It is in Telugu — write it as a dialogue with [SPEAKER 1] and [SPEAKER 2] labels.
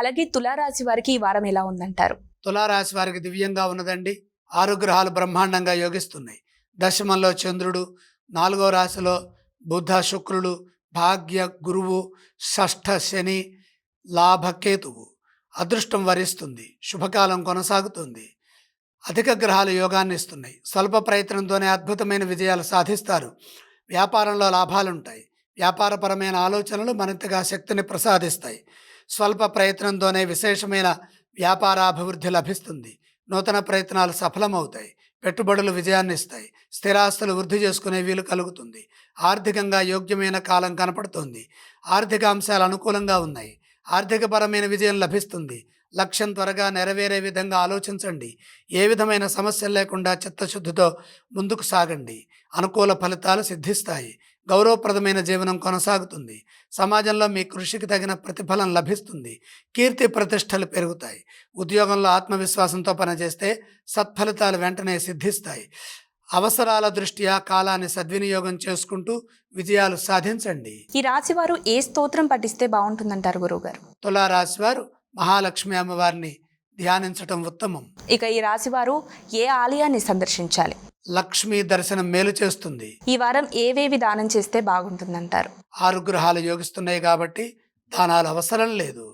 [SPEAKER 1] అలాగే తులారాశి వారికి ఈ వారం ఎలా ఉందంటారు?
[SPEAKER 2] తులారాశి వారికి దివ్యంగా ఉన్నదండి. 6 గ్రహాలు బ్రహ్మాండంగా యోగిస్తున్నాయి. దశమంలో చంద్రుడు, 4వ రాశిలో బుధ, శుక్రుడు, భాగ్య గురువు, షష్ఠ శని, లాభకేతువు. అదృష్టం వరిస్తుంది. శుభకాలం కొనసాగుతుంది. అధిక గ్రహాలు యోగాన్ని ఇస్తున్నాయి. స్వల్ప ప్రయత్నంతోనే అద్భుతమైన విజయాలు సాధిస్తారు. వ్యాపారంలో లాభాలుంటాయి. వ్యాపారపరమైన ఆలోచనలు మరింతగా శక్తిని ప్రసాదిస్తాయి. స్వల్ప ప్రయత్నంతోనే విశేషమైన వ్యాపారాభివృద్ధి లభిస్తుంది. నూతన ప్రయత్నాలు సఫలమవుతాయి. పెట్టుబడులు విజయాన్ని ఇస్తాయి. స్థిరాస్తులు వృద్ధి చేసుకునే వీలు కలుగుతుంది. ఆర్థికంగా యోగ్యమైన కాలం కనపడుతోంది. ఆర్థిక అంశాలు అనుకూలంగా ఉన్నాయి. ఆర్థికపరమైన విజయం లభిస్తుంది. లక్ష్యం త్వరగా నెరవేరే విధంగా ఆలోచించండి. ఏ విధమైన సమస్యలు లేకుండా చిత్తశుద్ధితో ముందుకు సాగండి. అనుకూల ఫలితాలు సిద్ధిస్తాయి. గౌరవప్రదమైన జీవనం కొనసాగుతుంది. సమాజంలో మీ కృషికి తగిన ప్రతిఫలం లభిస్తుంది. కీర్తి ప్రతిష్టలు పెరుగుతాయి. ఉద్యోగంలో ఆత్మవిశ్వాసంతో పనిచేస్తే సత్ఫలితాలు వెంటనే సిద్ధిస్తాయి. అవసరాల దృష్ట్యా కాలాన్ని సద్వినియోగం చేసుకుంటూ విజయాలు సాధించండి.
[SPEAKER 1] ఈ రాశి వారు ఏ స్తోత్రం పఠిస్తే బాగుంటుందంటారు గురువుగారు?
[SPEAKER 2] తులారాశి వారు మహాలక్ష్మి అమ్మవారిని ధ్యానించటం ఉత్తమం.
[SPEAKER 1] ఇక ఈ రాశి వారు ఏ ఆలయాన్ని సందర్శించాలి?
[SPEAKER 2] లక్ష్మీ దర్శనం మేలు చేస్తుంది.
[SPEAKER 1] ఈ వారం ఏవేవి దానం చేస్తే బాగుంటుందంటారు?
[SPEAKER 2] 6 గ్రహాలు యోగిస్తున్నాయి కాబట్టి దానాలు అవసరం లేదు.